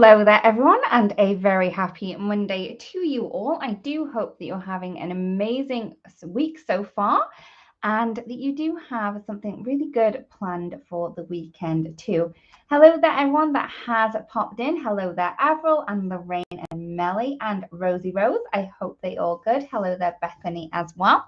Hello there everyone, and a very happy Monday to you all. I do hope that you're having an amazing week so far and that you do have something really good planned for the weekend too. Hello there everyone that has popped in. Hello there Avril and Lorraine and Melly and Rosie Rose. I hope they all good. Hello there Bethany as well.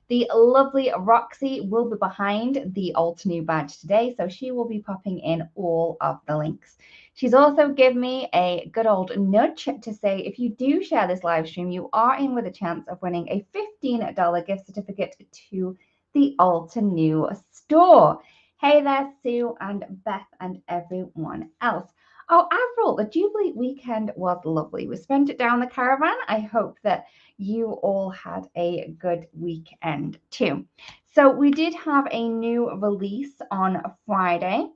The lovely Roxy will be behind the alt new badge today, so she will be popping in all of the links. She's also given me a good old nudge to say if you do share this live stream, you are in with a chance of winning a $15 gift certificate to the alt new store. Hey there, Sue and Beth and everyone else. Oh, Avril, the Jubilee weekend was lovely. We spent it down the caravan. I hope that you all had a good weekend too. So we did have a new release on Friday,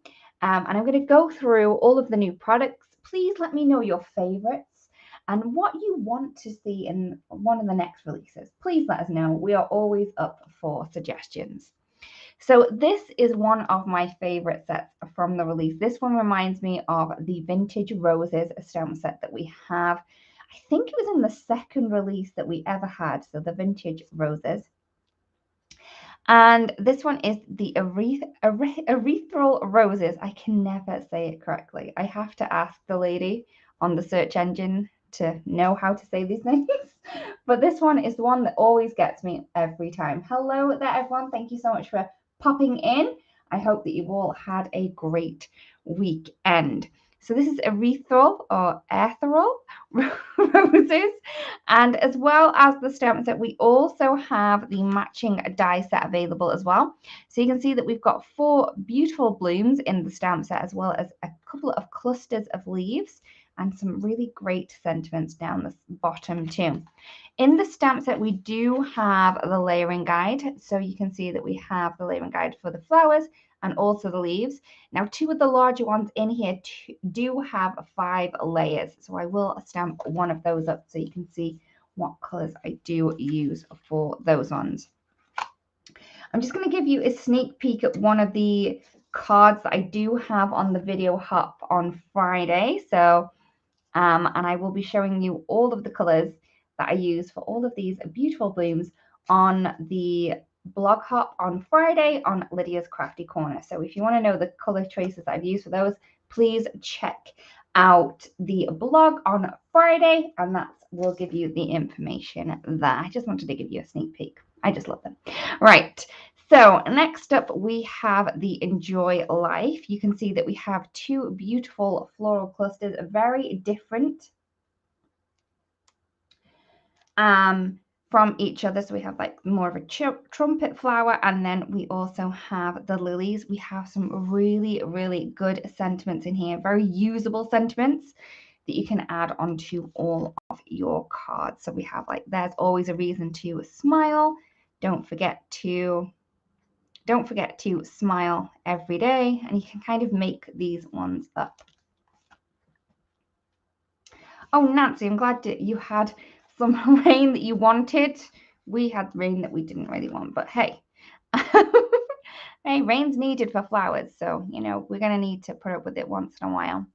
and I'm going to go through all of the new products. Please let me know your favorites and what you want to see in one of the next releases. Please let us know. We are always up for suggestions. So this is one of my favorite sets from the release. This one reminds me of the Vintage Roses stamp set that we have. I think it was in the second release that we ever had, so the Vintage Roses. And this one is the Ethereal Roses. I can never say it correctly. I have to ask the lady on the search engine to know how to say these names. But this one is the one that always gets me every time. Hello there, everyone. Thank you so much for popping in. I hope that you've all had a great weekend. So this is Ethereal or Ethereal Roses. And as well as the stamp set, we also have the matching die set available as well. So you can see that we've got 4 beautiful blooms in the stamp set, as well as a couple of clusters of leaves and some really great sentiments down the bottom too. In the stamp set, we do have the layering guide. So you can see that we have the layering guide for the flowers and also the leaves. Now, 2 of the larger ones in here do have 5 layers. So I will stamp one of those up so you can see what colors I do use for those ones. I'm just going to give you a sneak peek at one of the cards that I do have on the video hop on Friday. So, and I will be showing you all of the colors that I use for all of these beautiful blooms on the blog hop on Friday on Lydia's Crafty Corner. So if you want to know the color choices I've used for those, please check out the blog on Friday, and that will give you the information there. I just wanted to give you a sneak peek. I just love them. Right. So next up, we have the Enjoy Life. You can see that we have 2 beautiful floral clusters, very different from each other. So we have like more of a trumpet flower, and then we also have the lilies. We have some really, really good sentiments in here, very usable sentiments that you can add onto all of your cards. So we have like, there's always a reason to smile. Don't forget to smile every day, and you can kind of make these ones up. Oh, Nancy, I'm glad that you had some rain that you wanted. We had rain that we didn't really want, but hey. Hey, rain's needed for flowers, so, you know, we're going to need to put up with it once in a while.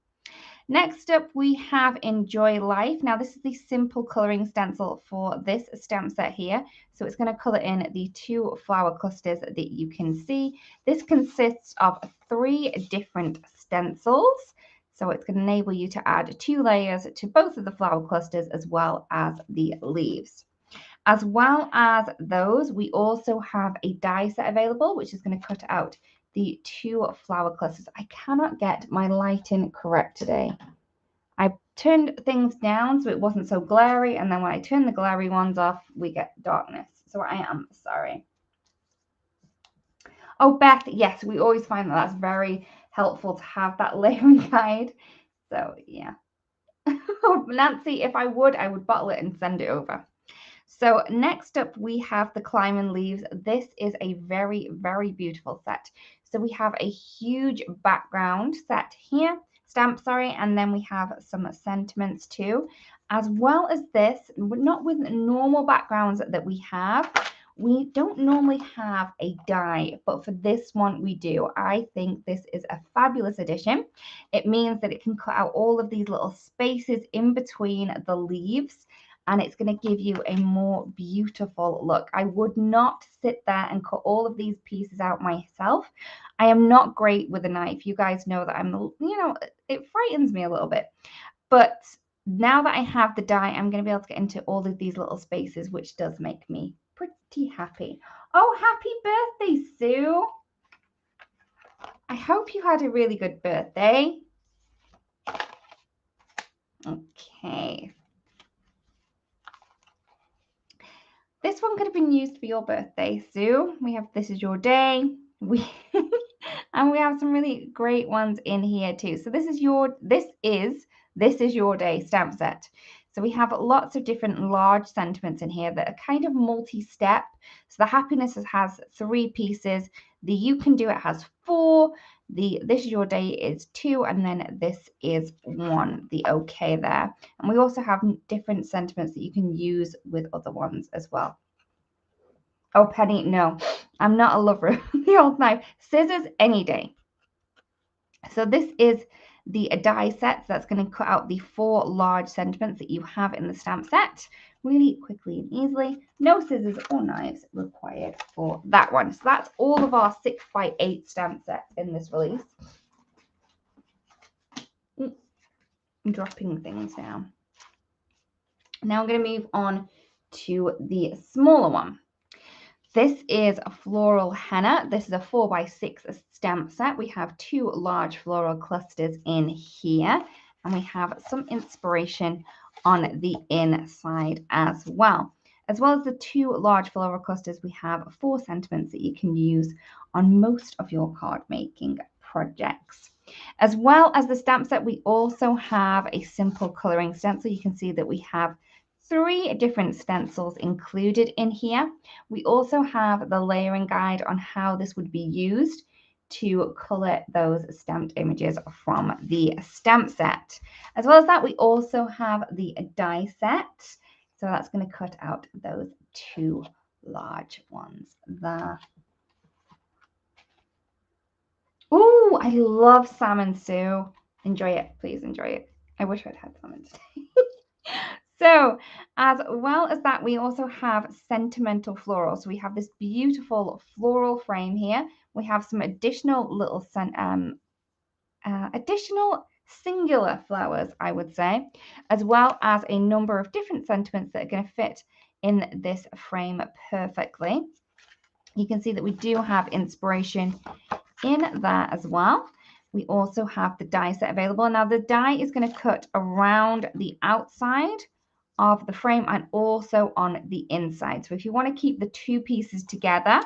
Next up, we have Enjoy Life. Now, this is the simple coloring stencil for this stamp set here. So it's going to color in the 2 flower clusters that you can see. This consists of 3 different stencils. So it's going to enable you to add 2 layers to both of the flower clusters as well as the leaves. As well as those, we also have a die set available, which is going to cut out the 2 flower clusters. I cannot get my lighting correct today. I turned things down so it wasn't so glary, and then when I turn the glary ones off, we get darkness. So I am sorry. Oh, Beth, yes, we always find that that's very helpful to have that layering guide. So yeah. Nancy, if I would bottle it and send it over. So next up, we have the Climbing Leaves. This is a very, very beautiful set. So we have a huge background set here, stamp, sorry, and then we have some sentiments too. As well as this, not with normal backgrounds that we have, We don't normally have a die, but for this one we do. I think this is a fabulous addition. It means that it can cut out all of these little spaces in between the leaves, and it's going to give you a more beautiful look. I would not sit there and cut all of these pieces out myself. I am not great with a knife. You guys know that it frightens me a little bit. But now that I have the die, I'm going to be able to get into all of these little spaces, which does make me pretty happy. Oh, happy birthday, Sue. I hope you had a really good birthday. Okay. This one could have been used for your birthday, Sue. We have This Is Your Day. And we have some really great ones in here too. So this is your day stamp set. So we have lots of different large sentiments in here that are kind of multi-step. So the happiness has 3 pieces. The You Can Do It has 4. The This Is Your Day is 2, and then this is 1, the okay there. And we also have different sentiments that you can use with other ones as well. Oh, Penny, no, I'm not a lover of the old knife. Scissors any day. So this is the die set. So that's going to cut out the 4 large sentiments that you have in the stamp set really quickly and easily. No scissors or knives required for that one. So that's all of our 6x8 stamp sets in this release. I'm dropping things now. Now I'm going to move on to the smaller one. This is a Floral Henna. This is a 4x6 stamp set. We have 2 large floral clusters in here, and we have some inspiration on the inside as well. As well as the 2 large floral clusters, we have 4 sentiments that you can use on most of your card making projects. As well as the stamp set, we also have a simple coloring stencil. You can see that we have 3 different stencils included in here. We also have the layering guide on how this would be used to color those stamped images from the stamp set. As well as that, we also have the die set. So that's going to cut out those 2 large ones there. Ooh, I love salmon, Sue. Enjoy it. Please enjoy it. I wish I'd had salmon today. So as well as that, we also have Sentimental Floral. So we have this beautiful floral frame here. We have some additional little additional singular flowers, I would say, as well as a number of different sentiments that are going to fit in this frame perfectly. You can see that we do have inspiration in there as well. We also have the die set available. Now the die is going to cut around the outside of the frame and also on the inside. So if you want to keep the 2 pieces together,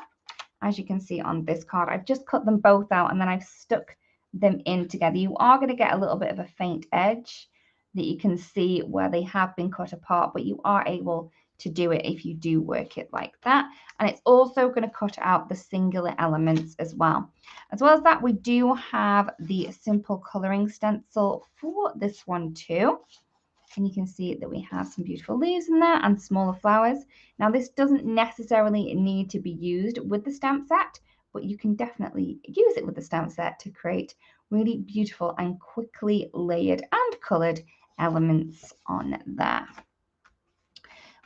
as you can see on this card, I've just cut them both out and then I've stuck them in together. You are going to get a little bit of a faint edge that you can see where they have been cut apart, but you are able to do it if you do work it like that. And it's also going to cut out the singular elements as well. As well as that, we do have the simple coloring stencil for this one too. And you can see that we have some beautiful leaves in there and smaller flowers. Now this doesn't necessarily need to be used with the stamp set, but you can definitely use it with the stamp set to create really beautiful and quickly layered and coloured elements on there.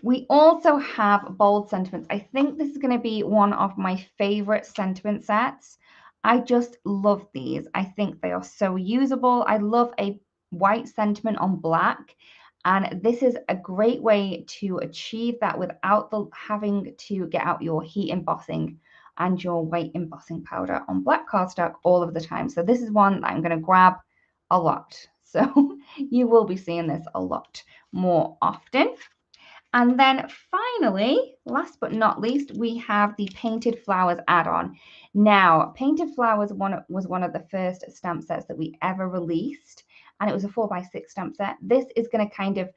We also have bold sentiments. I think this is going to be one of my favorite sentiment sets. I just love these. I think they are so usable. I love a white sentiment on black, and this is a great way to achieve that without having to get out your heat embossing and your white embossing powder on black cardstock all of the time. So this is one that I'm going to grab a lot. So you will be seeing this a lot more often. And then finally, last but not least, we have the Painted Flowers add-on. Now, Painted Flowers was one of the first stamp sets that we ever released, and it was a 4x6 stamp set. This is going to kind of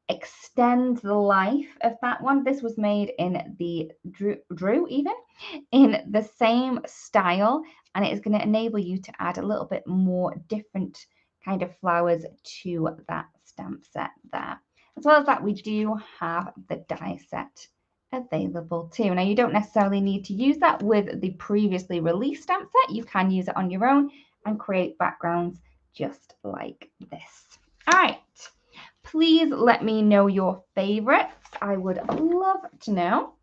extend the life of that one. This was made in the Drew even, in the same style, and it is going to enable you to add a little bit more different kind of flowers to that stamp set there. As well as that, we do have the die set available too. Now, you don't necessarily need to use that with the previously released stamp set. You can use it on your own and create backgrounds just like this. All right, please let me know your favorites. I would love to know.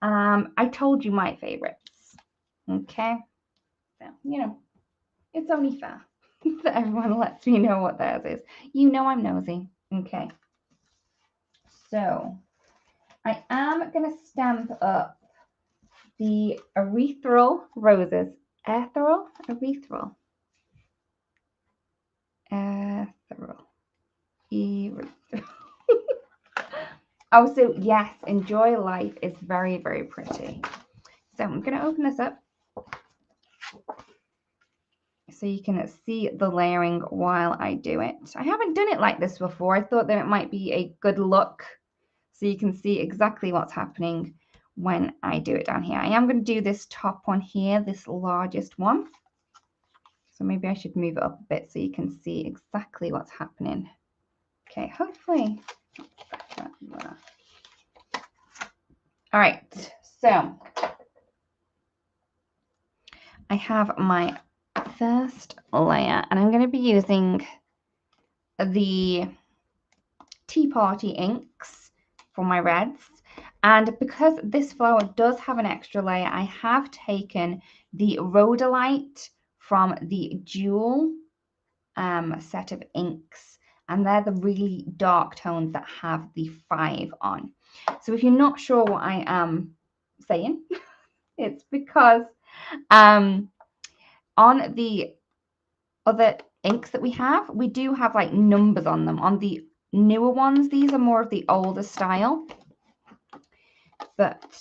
I told you my favorites. Okay, so you know, it's only fair that everyone lets me know what theirs is. You know I'm nosy. Okay, so I am going to stamp up the Ethereal Roses. Ethereal? Ethereal. Ethereal. Oh, so yes, Enjoy Life is very, very pretty. So I'm going to open this up so you can see the layering while I do it. I haven't done it like this before. I thought that it might be a good look so you can see exactly what's happening when I do it down here. I am going to do this top one here, this largest one. So maybe I should move it up a bit so you can see exactly what's happening. Okay, hopefully. All right, so I have my first layer and I'm going to be using the Tea Party inks for my reds. And because this flower does have an extra layer, I have taken the Rhodolite from the Jewel set of inks. And they're the really dark tones that have the 5 on. So if you're not sure what I am saying, it's because on the other inks that we do have like numbers on them. On the newer ones, these are more of the older style. But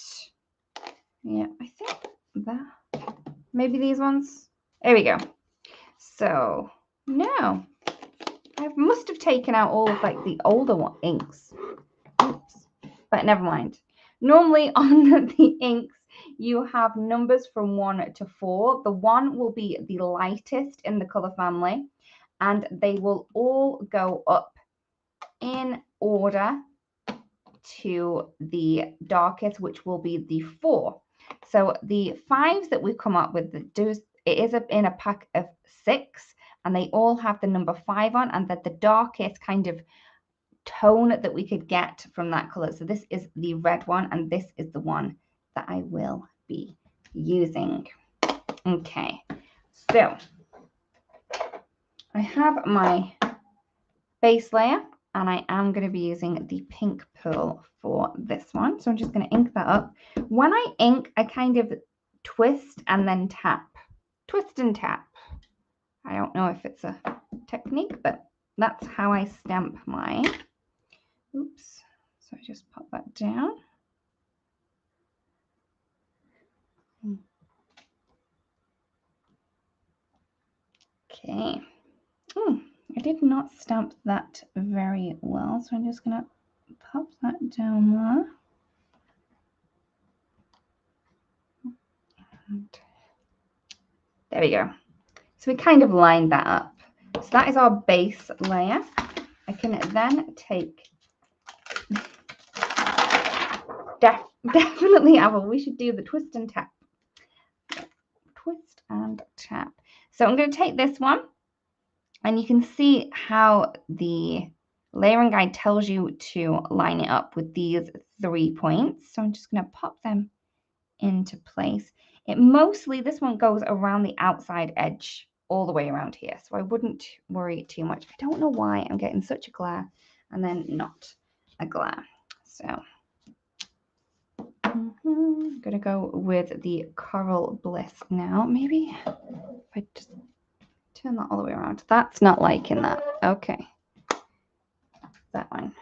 yeah, I think that maybe these ones. There we go. So no, I must have taken out all of like the older inks. Oops. But never mind. Normally on the inks, you have numbers from 1 to 4. The 1 will be the lightest in the color family, and they will all go up in order to the darkest, which will be the 4. So the 5s that we've come up with, it is in a pack of 6, and they all have the number 5 on, and that the darkest kind of tone that we could get from that color. So this is the red one, and this is the one that I will be using. Okay, so I have my base layer, and I am going to be using the pink pearl for this one. So I'm just going to ink that up. When I ink, I kind of twist and then tap. Twist and tap. I don't know if it's a technique, but that's how I stamp mine. Oops. So I just pop that down. Okay. I did not stamp that very well, so I'm just going to pop that down there. And there we go. So we kind of lined that up. So that is our base layer. I can then take definitely Apple. We should do the twist and tap. Twist and tap. So I'm going to take this one, and you can see how the layering guide tells you to line it up with these 3 points. So I'm just going to pop them into place. It mostly, this one goes around the outside edge all the way around here, so I wouldn't worry too much. I don't know why I'm getting such a glare and then not a glare. So I'm gonna go with the Coral Bliss now. Maybe if I just turn that all the way around. That's not liking that. Okay, that one.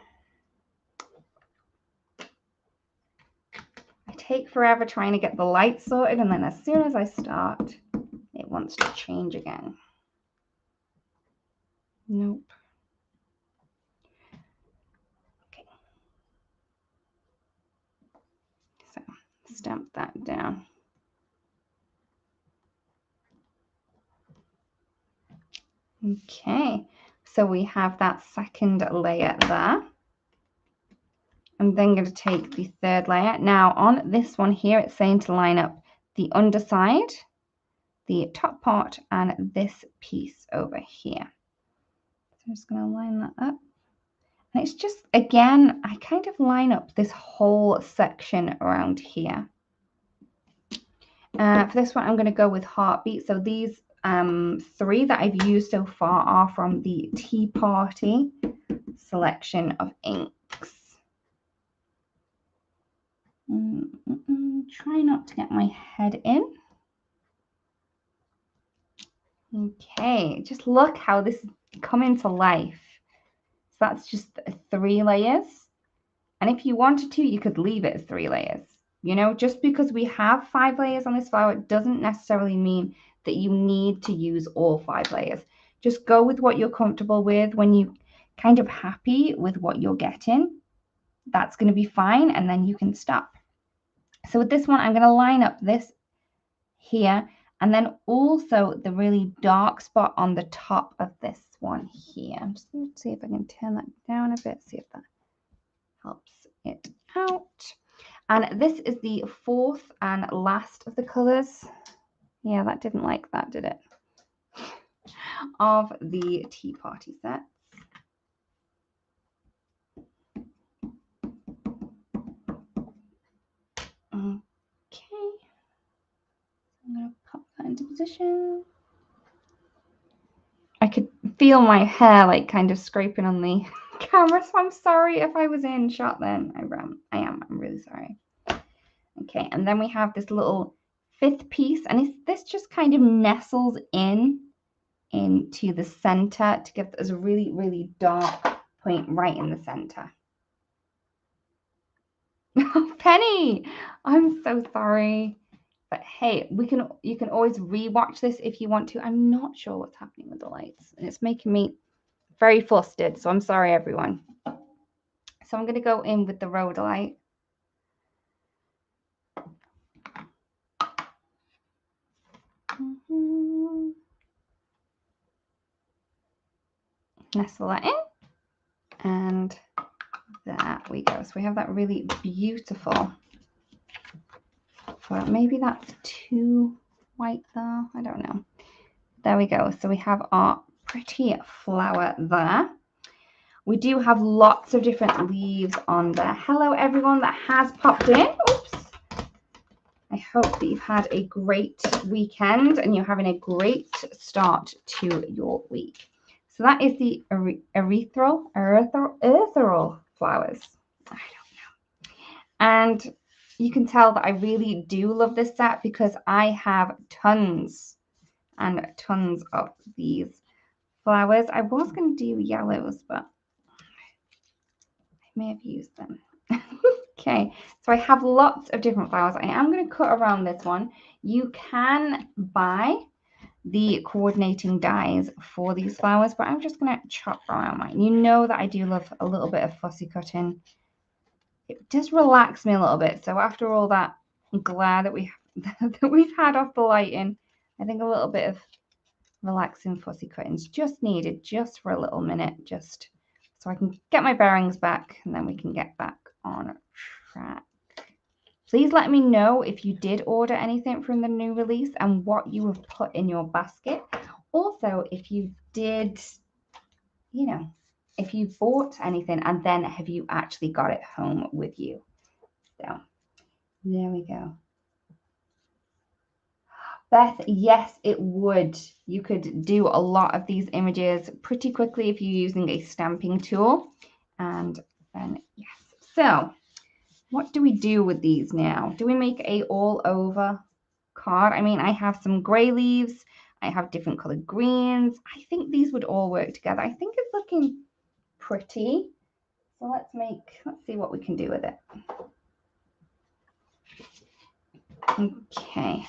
I take forever trying to get the light sorted, and then as soon as I start, it wants to change again. Nope. Okay. So stamp that down. Okay, so we have that second layer there. I'm then going to take the third layer. Now on this one here, it's saying to line up the underside, the top part, and this piece over here. So I'm just going to line that up. And it's just, again, I kind of line up this whole section around here. For this one, I'm going to go with Heartbeat. So these three that I've used so far are from the Tea Party selection of inks. Try not to get my head in. Okay, just look how this is coming to life. So that's just 3 layers. And if you wanted to, you could leave it as 3 layers. You know, just because we have 5 layers on this flower, it doesn't necessarily mean that you need to use all 5 layers. Just go with what you're comfortable with. When you're kind of happy with what you're getting, that's going to be fine, and then you can stop. So with this one, I'm going to line up this here, and then also the really dark spot on the top of this one here. I'm just going to see if I can turn that down a bit, see if that helps it out. And this is the 4th and last of the colors. Yeah, that didn't like that, did it? Of the Tea Party sets. Okay. I'm going to pop that into position. I could feel my hair like kind of scraping on the camera, so I'm sorry if I was in shot then. I'm really sorry. Okay, and then we have this little 5th piece, and this just kind of nestles into the center to give us a really, really dark point right in the center. Penny, I'm so sorry. But hey, you can always rewatch this if you want to. I'm not sure what's happening with the lights, and it's making me very flustered, so I'm sorry, everyone. So I'm going to go in with the rhodolite. Nestle that in, and there we go. So we have that really beautiful, but maybe that's too white there, I don't know. There we go. So we have our pretty flower there. We do have lots of different leaves on there. Hello everyone that has popped in. Oops. I hope that you've had a great weekend and you're having a great start to your week. So that is the ethereal flowers. I don't know. And you can tell that I really do love this set because I have tons and tons of these flowers. I was going to do yellows, but I may have used them. Okay, so I have lots of different flowers. I am going to cut around this one. You can buy the coordinating dies for these flowers, but I'm just going to chop around mine. You know that I do love a little bit of fussy cutting. It does relax me a little bit. So after all that glare that we've had off the lighting, I think a little bit of relaxing fussy cuttings just needed just for a little minute, just so I can get my bearings back and then we can get back on track. Please let me know if you did order anything from the new release and what you have put in your basket. Also, if you did, you know, if you bought anything and then have you actually got it home with you. So there we go. Beth, yes, it would. You could do a lot of these images pretty quickly if you're using a stamping tool. And then, yes. So what do we do with these now? Do we make a all over card? I mean, I have some gray leaves. I have different colored greens. I think these would all work together. I think it's looking pretty. So let's see what we can do with it. Okay.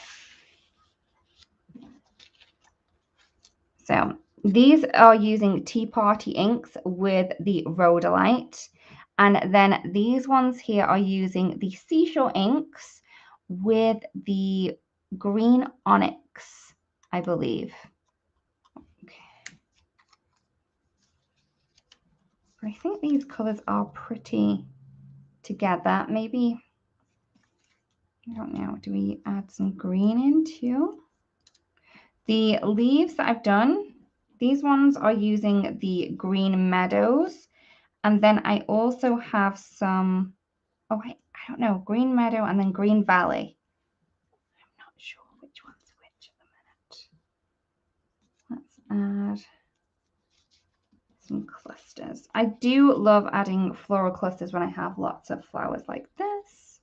So these are using Tea Party inks with the rhodolite. And then these ones here are using the seashore inks with the green onyx, I believe. Okay. But I think these colors are pretty together. Maybe, I don't know, do we add some green in too? The leaves that I've done, these ones are using the Green Meadows. And then I also have some, oh, I don't know, Green Meadow and then Green Valley. I'm not sure which one's which at the minute. Let's add some clusters. I do love adding floral clusters when I have lots of flowers like this.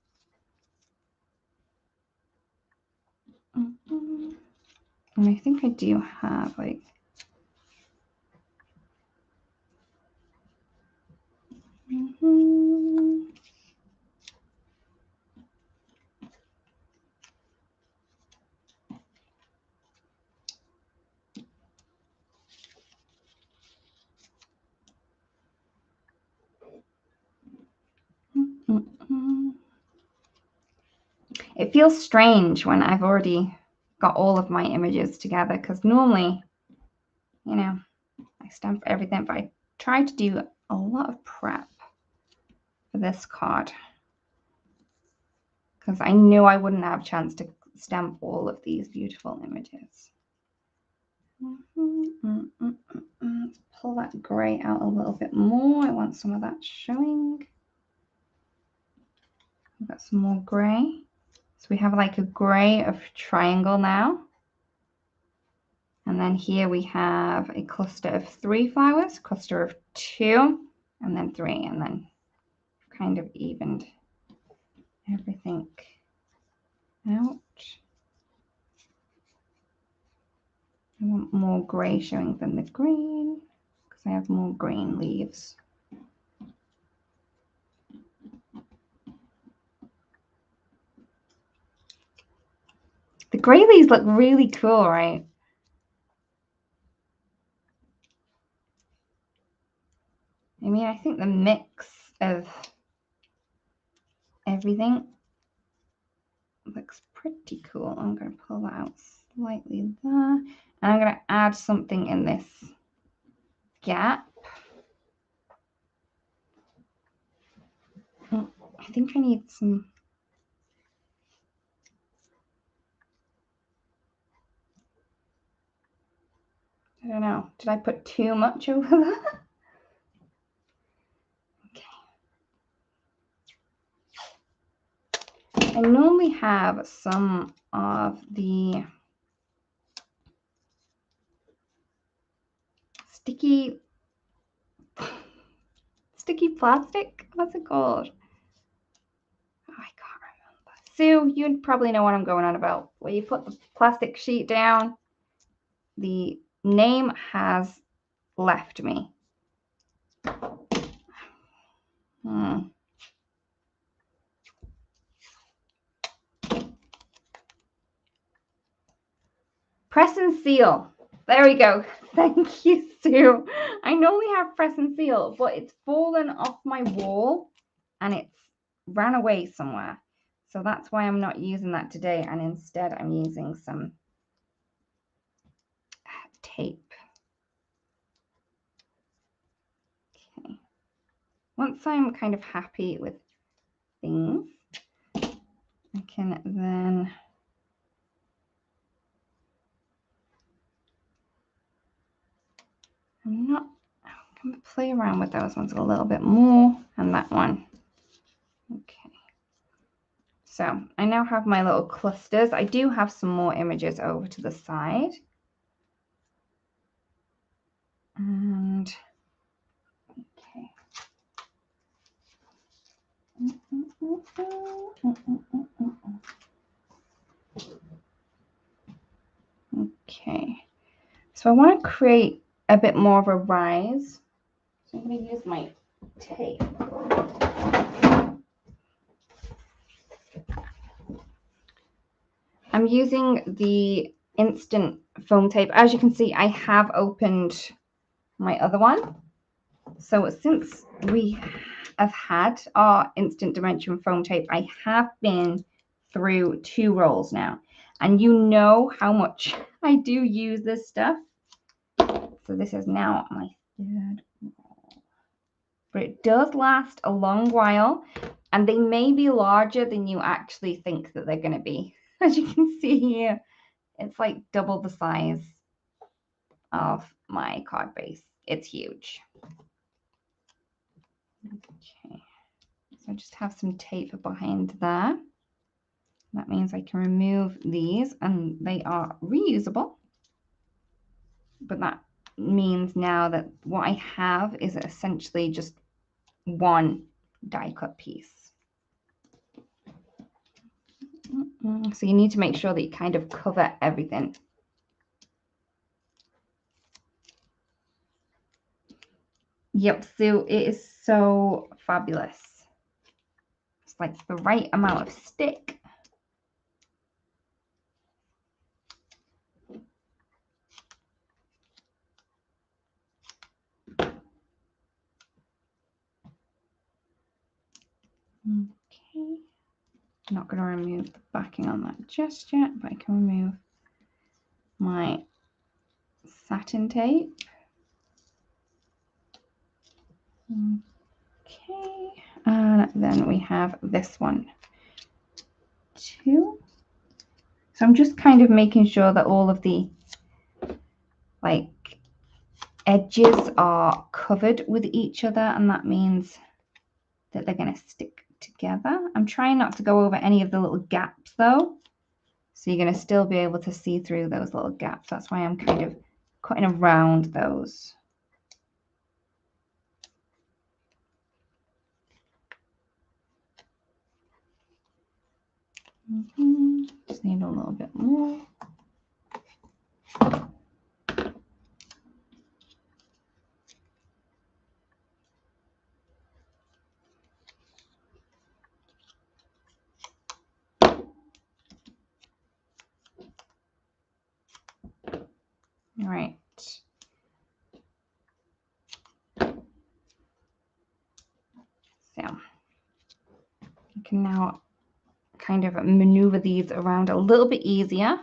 And I think I do have like, it feels strange when I've already got all of my images together, because normally, you know, I stamp everything, but I try to do a lot of prep for this card because I knew I wouldn't have a chance to stamp all of these beautiful images. Let's pull that grey out a little bit more. I want some of that showing. We've got some more grey. So we have like a grey of triangle now. And then here we have a cluster of 3 flowers, cluster of 2, and then 3, and then kind of evened everything out. I want more grey showing than the green because I have more green leaves. The grey leaves look really cool, right? I mean, I think the mix of everything looks pretty cool. I'm going to pull that out slightly there. And I'm going to add something in this gap. I think I need some... I don't know. Did I put too much over there? Okay. I normally have some of the sticky plastic. What's it called? Oh, I can't remember. Sue, you'd probably know what I'm going on about. Where you put the plastic sheet down. The name has left me. Press and seal. There we go. Thank you, Sue. I normally have press and seal, but it's fallen off my wall and it's ran away somewhere. So that's why I'm not using that today. And instead I'm using some tape. Okay. Once I'm kind of happy with things, I can then I'm going to play around with those ones a little bit more, and that one. Okay. So I now have my little clusters. I do have some more images over to the side. And okay. Okay. So I want to create a bit more of a rise. So I'm going to use my tape. I'm using the instant foam tape. As you can see, I have opened my other one. So since we have had our instant dimension foam tape, I have been through 2 rolls now. And you know how much I do use this stuff. So this is now my 3rd roll. But it does last a long while. And they may be larger than you actually think that they're going to be. As you can see here, it's like double the size of my card base. It's huge. Okay, so I just have some tape behind there. That means I can remove these and they are reusable. But that means now that what I have is essentially just one die cut piece. So you need to make sure that you kind of cover everything. Yep, so it is so fabulous. It's like the right amount of stick. Okay, I'm not going to remove the backing on that just yet, but I can remove my satin tape. Okay, and then we have this one too. So I'm just kind of making sure that all of the like edges are covered with each other, and that means that they're going to stick together. I'm trying not to go over any of the little gaps though, so you're going to still be able to see through those little gaps. That's why I'm kind of cutting around those. Just need a little bit more. All right. So you can now kind of maneuver these around a little bit easier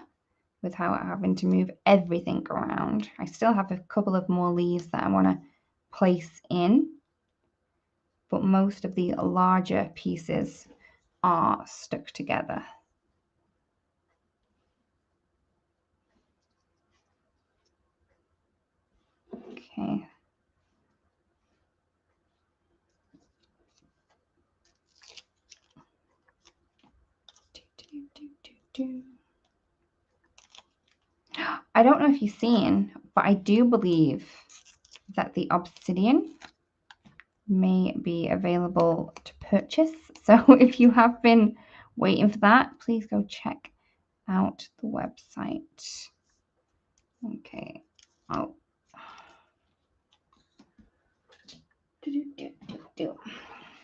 without having to move everything around. I still have a couple of more leaves that I want to place in, but most of the larger pieces are stuck together. Okay. I don't know if you've seen, but I do believe that the obsidian may be available to purchase. So if you have been waiting for that, please go check out the website. Okay. Oh.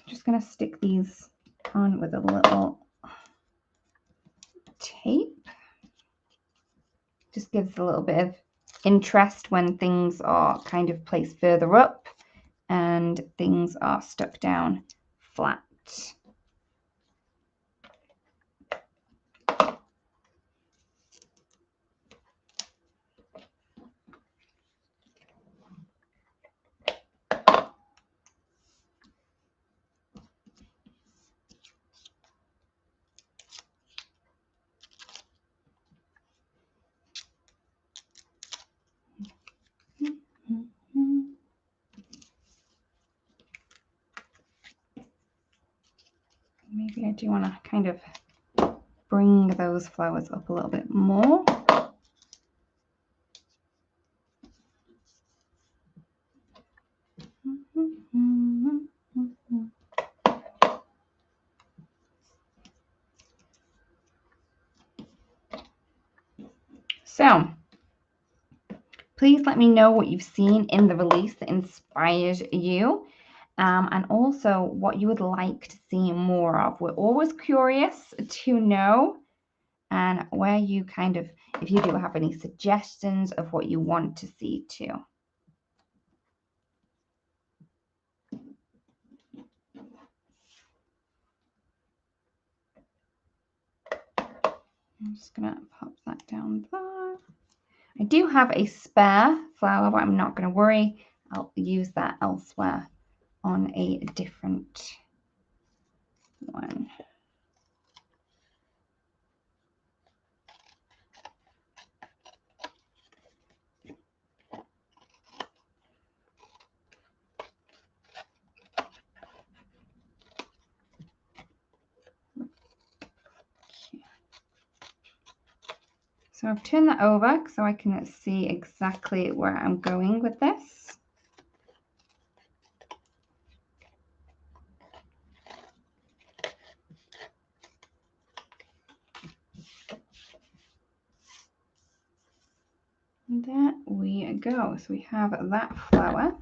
Just gonna stick these on with a little tape. Just gives a little bit of interest when things are kind of placed further up and things are stuck down flat. Maybe I do want to kind of bring those flowers up a little bit more. So please let me know what you've seen in the release that inspires you, and also what you would like to see more of. We're always curious to know, and where you kind of, if you do have any suggestions of what you want to see too. I'm just gonna pop that down there. I do have a spare flower, but I'm not going to worry. I'll use that elsewhere on a different one. So I've turned that over so I can see exactly where I'm going with this. And there we go. So we have that flower.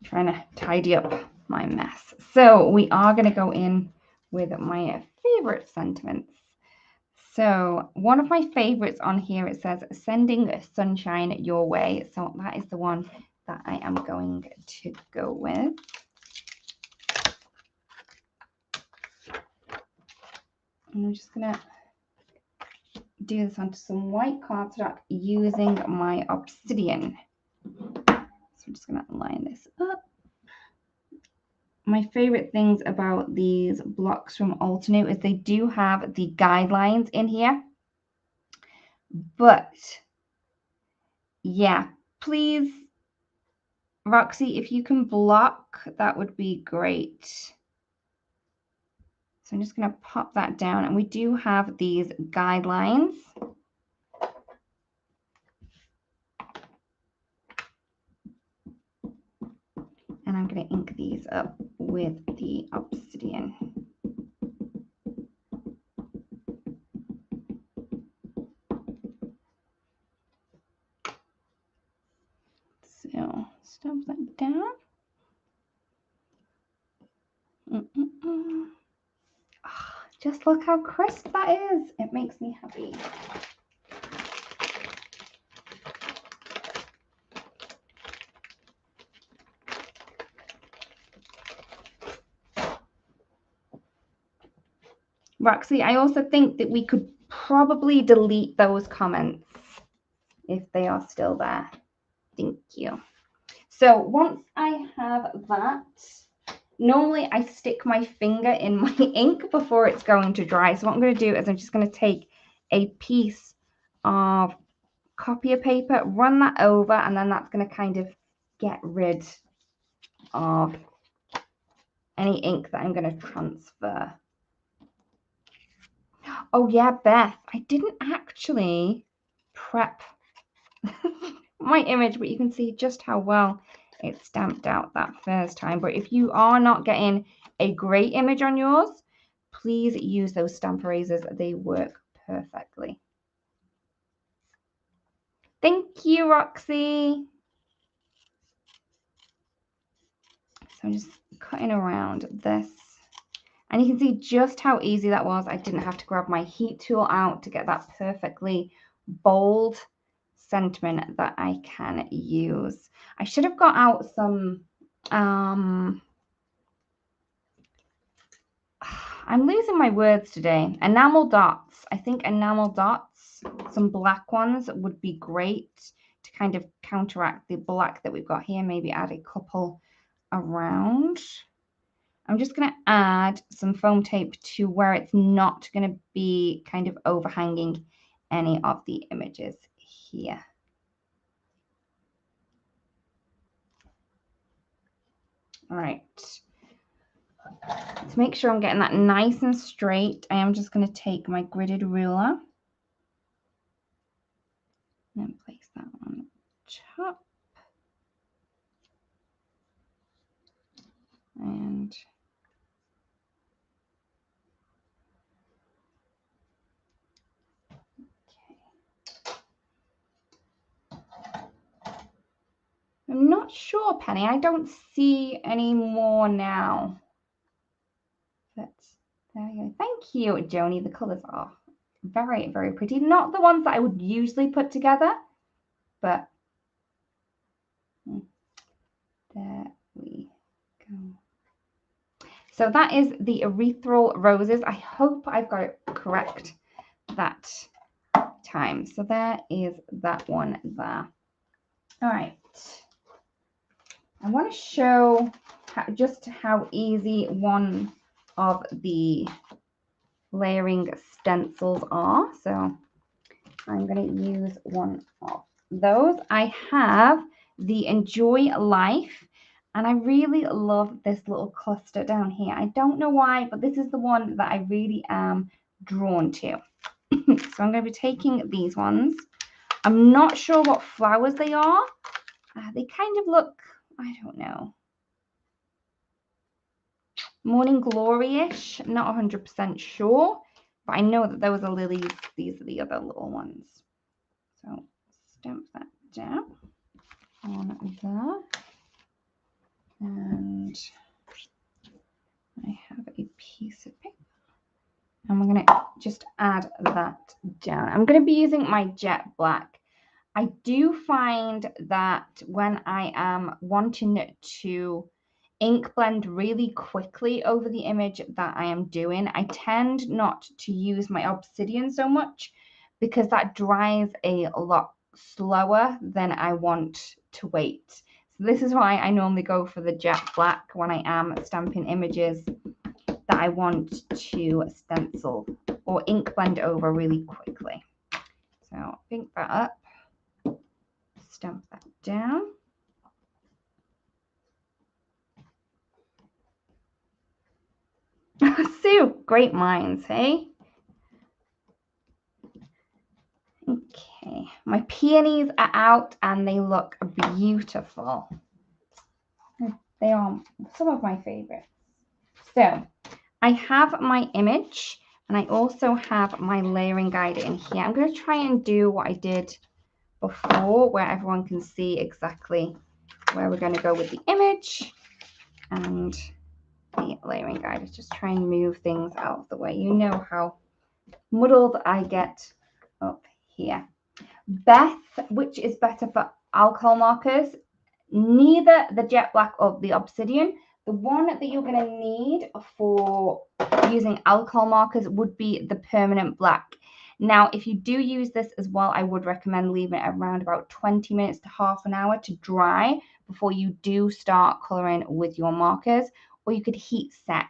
Trying to tidy up my mess. So we are going to go in with my favorite sentiments. So one of my favorites on here, it says sending sunshine your way. So that is the one that I am going to go with. And I'm just going to do this onto some white cardstock using my obsidian. So I'm just going to line this up. My favorite things about these blocks from Altenew is they do have the guidelines in here. But yeah, please, Roxy, if you can block, that would be great. So I'm just going to pop that down, and we do have these guidelines. And I'm going to ink these up with the obsidian. So stamp that down. Oh, just look how crisp that is. It makes me happy. Roxy, I also think that we could probably delete those comments if they are still there. Thank you. So once I have that, normally I stick my finger in my ink before it's going to dry. So what I'm going to do is I'm just going to take a piece of copier paper, run that over, and then that's going to kind of get rid of any ink that I'm going to transfer. Oh yeah, Beth, I didn't actually prep my image, but you can see just how well it stamped out that first time. But if you are not getting a great image on yours, please use those stamp erasers. They work perfectly. Thank you, Roxy. So I'm just cutting around this. And you can see just how easy that was. I didn't have to grab my heat tool out to get that perfectly bold sentiment that I can use. I should have got out some, I'm losing my words today. Enamel dots. I think enamel dots, some black ones would be great to kind of counteract the black that we've got here. Maybe add a couple around. I'm just going to add some foam tape to where it's not going to be kind of overhanging any of the images here. All right. To make sure I'm getting that nice and straight, I am just going to take my gridded ruler and then place that on the top. And I'm not sure, Penny. I don't see any more now. But there we go. Thank you, Joni. The colours are very, very pretty. Not the ones that I would usually put together, but there we go. So that is the Ethereal Roses. I hope I've got it correct that time. So there is that one there. All right. I want to show just how easy one of the layering stencils are. So I'm going to use one of those. I have the Enjoy Life, and I really love this little cluster down here. I don't know why, but this is the one that I really am drawn to. So I'm going to be taking these ones. I'm not sure what flowers they are. They kind of look, I don't know, Morning Glory-ish. Not 100% sure, but I know that those are lilies. These are the other little ones. So stamp that down on there. And I have a piece of paper. And we're going to just add that down. I'm going to be using my jet black. I do find that when I am wanting to ink blend really quickly over the image that I am doing, I tend not to use my obsidian so much because that dries a lot slower than I want to wait. So this is why I normally go for the jet black when I am stamping images that I want to stencil or ink blend over really quickly. So ink that up, stamp that down. Sue, great minds, hey? Okay, my peonies are out and they look beautiful. They are some of my favorites. So I have my image and I also have my layering guide in here. I'm going to try and do what I did before where everyone can see exactly where we're going to go with the image and the layering guide. Is just try and move things out of the way. You know how muddled I get up here. Beth, which is better for alcohol markers? Neither the jet black or the obsidian. The one that you're going to need for using alcohol markers would be the permanent black. Now, if you do use this as well, I would recommend leaving it around about 20 minutes to half an hour to dry before you do start coloring with your markers, or you could heat set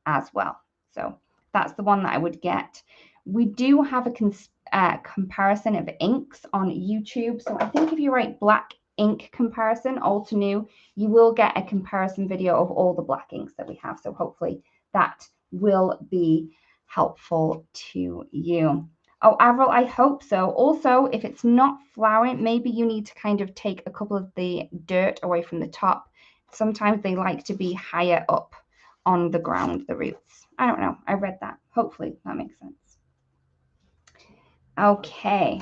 as well. So that's the one that I would get. We do have a comparison of inks on YouTube. So I think if you write black ink comparison, old to new, you will get a comparison video of all the black inks that we have. So hopefully that will be helpful to you. Oh, Avril, I hope so. Also, if it's not flowering, maybe you need to kind of take a couple of the dirt away from the top. Sometimes they like to be higher up on the ground, the roots. I don't know. I read that. Hopefully that makes sense. Okay.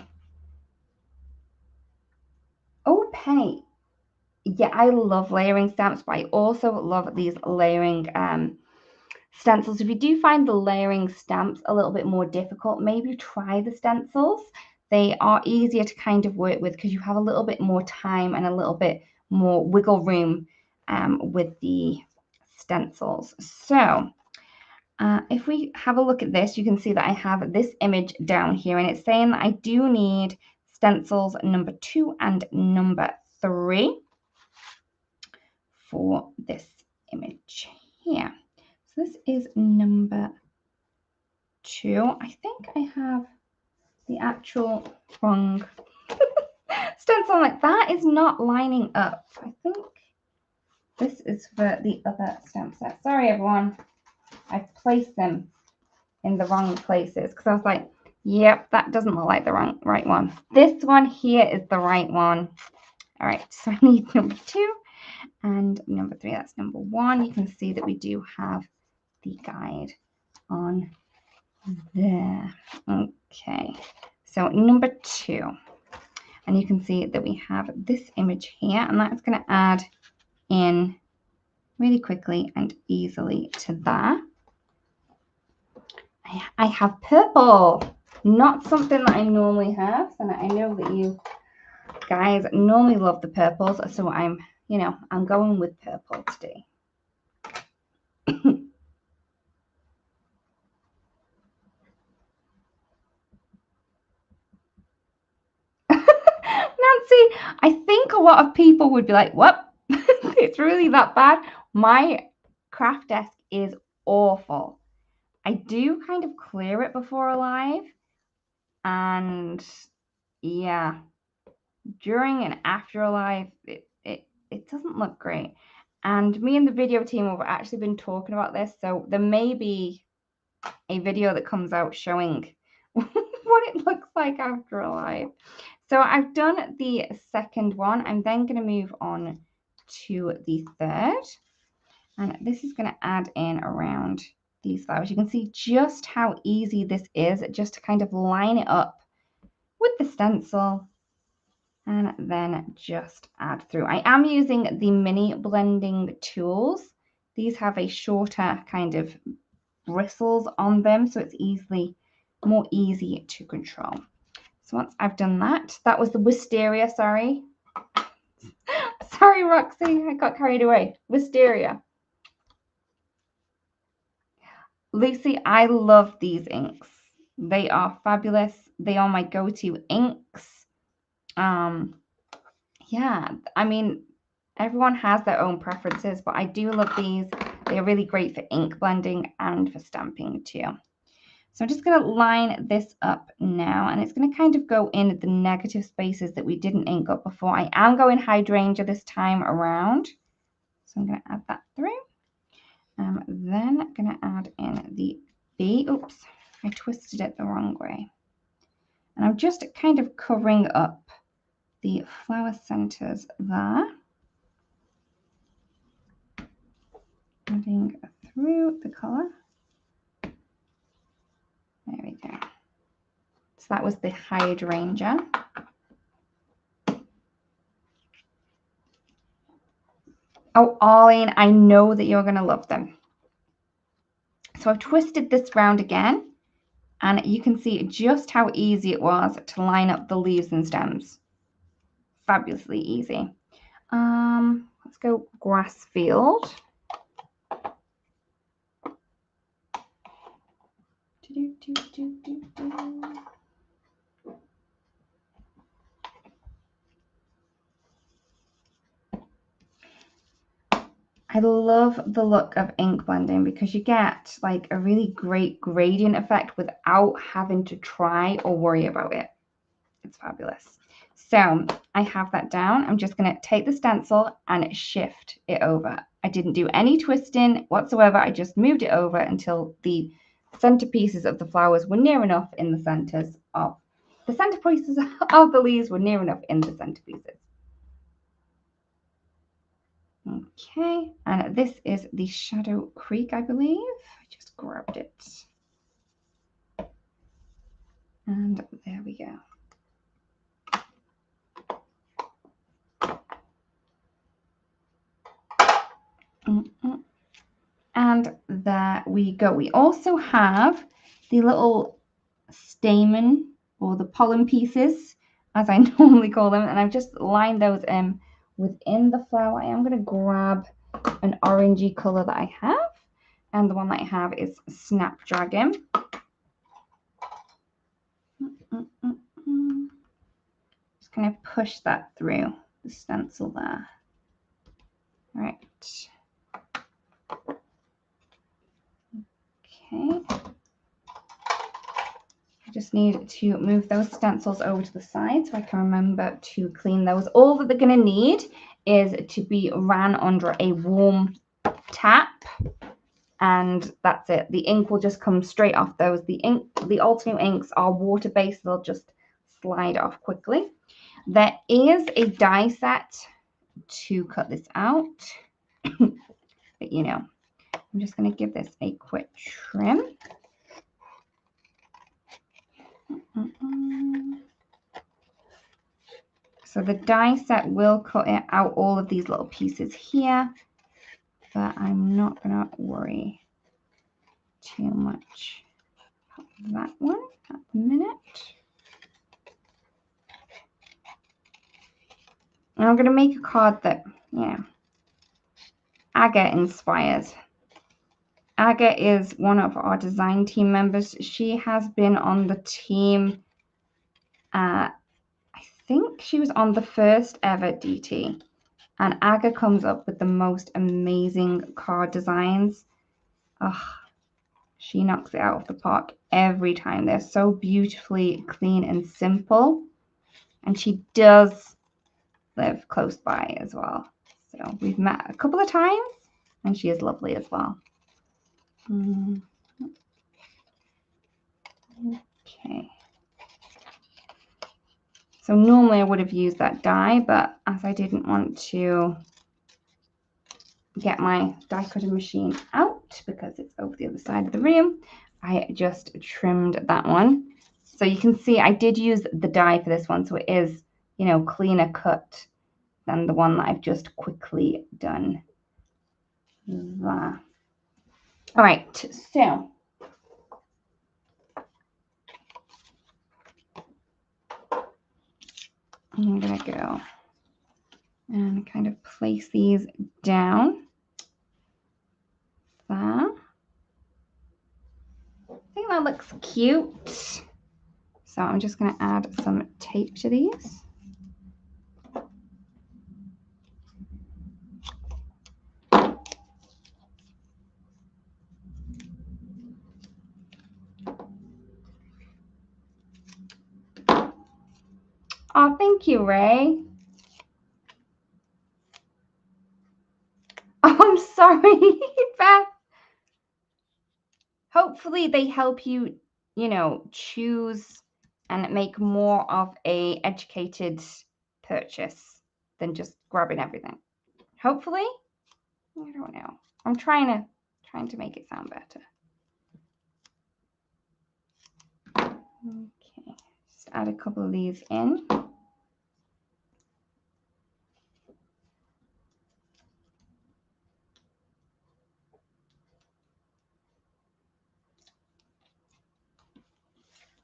Oh, Penny. Yeah, I love layering stamps, but I also love these layering stencils. If you do find the layering stamps a little bit more difficult, maybe try the stencils. They are easier to kind of work with because you have a little bit more time and a little bit more wiggle room with the stencils. So if we have a look at this, you can see that I have this image down here, and it's saying that I do need stencils number 2 and number 3 for this image here. So this is number 2. I think I have the actual wrong stencil. Like that is not lining up. I think this is for the other stamp set. Sorry, everyone. I've placed them in the wrong places because I was like, yep, that doesn't look like the right one. This one here is the right one. All right, so I need number 2 and number 3. That's number 1. You can see that we do have the guide on there. Okay, so number 2. And you can see that we have this image here, and that's going to add in really quickly and easily to that. I have purple, not something that I normally have, and I know that you guys normally love the purples, so I'm going with purple today. Nancy, I think a lot of people would be like, what? It's really that bad. My craft desk is awful. I do kind of clear it before a live, and yeah, during and after a live, it doesn't look great. And me and the video team have actually been talking about this, so there may be a video that comes out showing what it looks like after a live. So I've done the second one. I'm then going to move on to the third, and this is going to add in around these flowers. You can see just how easy this is, just to kind of line it up with the stencil and then just add through. I am using the mini blending tools. These have a shorter kind of bristles on them, so it's more easy to control. So once I've done that, that was the wisteria, sorry. Sorry, Roxy, I got carried away. Wisteria. Lucy, I love these inks. They are fabulous. They are my go-to inks. Yeah, I mean, everyone has their own preferences, but I do love these. They're really great for ink blending and for stamping too. So I'm just going to line this up now, and it's going to kind of go in the negative spaces that we didn't ink up before. I am going hydrangea this time around, so I'm going to add that through. Then I'm going to add in the B. Oops, I twisted it the wrong way. And I'm just kind of covering up the flower centers there. Adding through the color. There we go. So that was the hydrangea. Oh, Arlene, I know that you're going to love them. So I've twisted this round again, and you can see just how easy it was to line up the leaves and stems. Fabulously easy. Let's go grass field. I love the look of ink blending because you get like a really great gradient effect without having to try or worry about it. It's fabulous. So I have that down. I'm just going to take the stencil and shift it over. I didn't do any twisting whatsoever. I just moved it over until the centerpieces of the flowers were near enough in the centers of the centerpieces of the leaves were near enough in the centerpieces. Okay, and this is the Shadow Creek, I believe. I just grabbed it. And there we go. And there we go. We also have the little stamen or the pollen pieces, as I normally call them, and I've just lined those in within the flower. I am going to grab an orangey color that I have, and the one that I have is Snapdragon. Just going to push that through the stencil there. All right. Okay. I just need to move those stencils over to the side so I can remember to clean those. All that they're going to need is to be ran under a warm tap, and that's it. The ink will just come straight off those. The alternate inks are water-based. They'll just slide off quickly. There is a die set to cut this out, but you know, I'm just going to give this a quick trim. So the die set will cut out all of these little pieces here, but I'm not going to worry too much about that one at the minute. And I'm going to make a card that, Aga inspires. Aga is one of our design team members. She has been on the team, I think she was on the first ever DT. And Aga comes up with the most amazing card designs. Oh, she knocks it out of the park every time. They're so beautifully clean and simple. And she does live close by as well. So we've met a couple of times and she is lovely as well. Okay. So normally I would have used that die, but as I didn't want to get my die cutting machine out because it's over the other side of the room, I just trimmed that one. So you can see I did use the die for this one, so it is, you know, cleaner cut than the one that I've just quickly done there. All right, so I'm gonna go and kind of place these down there. I think that looks cute. So I'm just going to add some tape to these. Oh, thank you, Ray. Oh, I'm sorry, Beth. Hopefully they help you, you know, choose and make more of a educated purchase than just grabbing everything. Hopefully. I don't know. I'm trying to make it sound better. Okay, just add a couple of these in.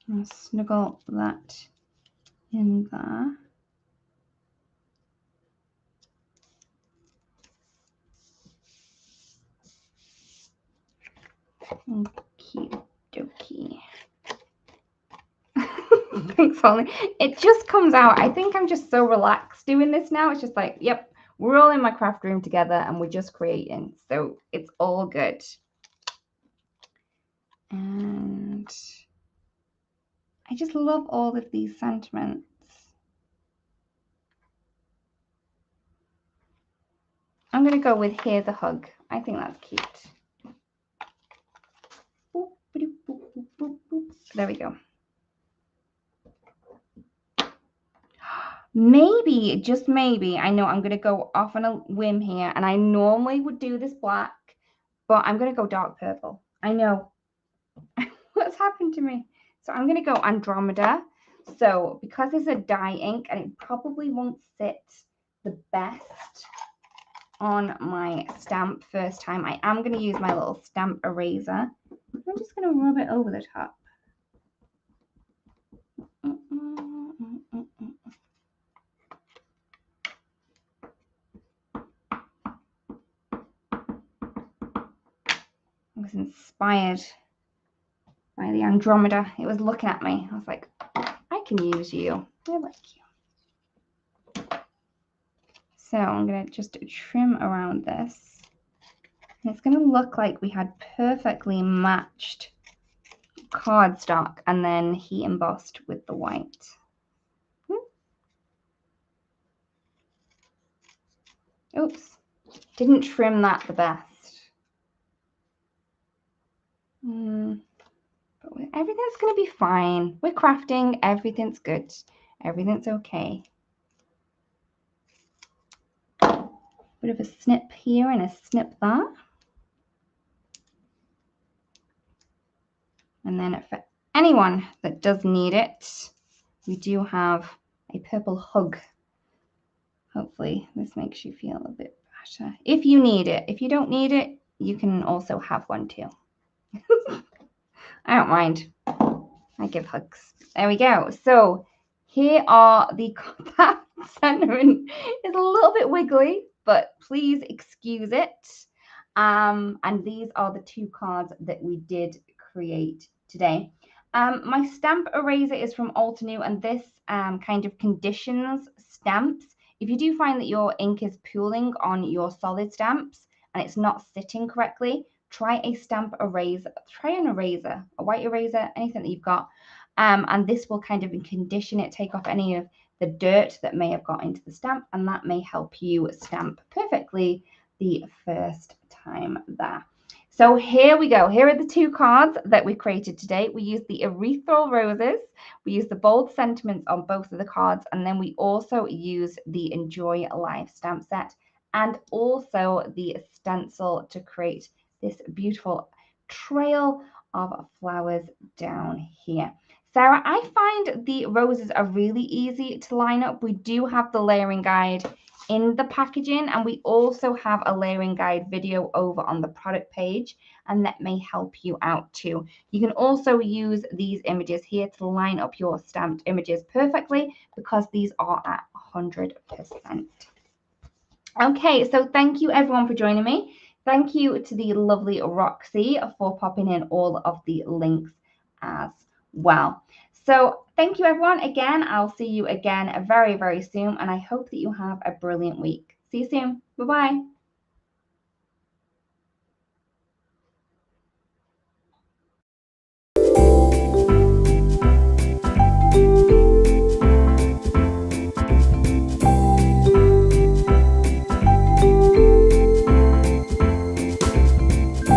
And snuggle that in there. Okie dokie. Thanks, Holly. It just comes out. I think I'm just so relaxed doing this now. It's just like, yep, we're all in my craft room together and we're just creating. So it's all good. And I just love all of these sentiments. I'm going to go with Hear the Hug. I think that's cute. There we go. Maybe, just maybe, I know I'm going to go off on a whim here, and I normally would do this black, but I'm going to go dark purple. I know. What's happened to me? So I'm going to go Andromeda. So because it's a dye ink, and it probably won't sit the best on my stamp first time, I am going to use my little stamp eraser. I'm just going to rub it over the top. I was inspired by the Andromeda. It was looking at me. I was like, I can use you. I like you. So I'm going to just trim around this. And it's going to look like we had perfectly matched cardstock and then he embossed with the white. Oops, didn't trim that the best. But everything's going to be fine. We're crafting. Everything's good. Everything's okay. Bit of a snip here and a snip there. And then for anyone that does need it, we do have a purple hug. Hopefully this makes you feel a bit better. If you need it. If you don't need it, you can also have one too. I don't mind. I give hugs. There we go. So here are the that centering is a little bit wiggly, but please excuse it. And these are the two cards that we did create today. My stamp eraser is from Altenew, and this kind of conditions stamps. If you do find that your ink is pooling on your solid stamps and it's not sitting correctly, try a stamp eraser, try an eraser, a white eraser, anything that you've got. And this will kind of condition it, take off any of the dirt that may have got into the stamp, and that may help you stamp perfectly the first time there. So here we go. Here are the two cards that we created today. We used the Ethereal Roses. We used the bold sentiments on both of the cards, and then we also used the Enjoy Life stamp set and also the stencil to create this beautiful trail of flowers down here. Sarah, I find the roses are really easy to line up. We do have the layering guide in the packaging, and we also have a layering guide video over on the product page, and that may help you out too. You can also use these images here to line up your stamped images perfectly because these are at 100%. Okay, so thank you everyone for joining me. Thank you to the lovely Roxy for popping in all of the links as well. So thank you everyone. Again, I'll see you again very, very soon, and I hope that you have a brilliant week. See you soon. Bye-bye.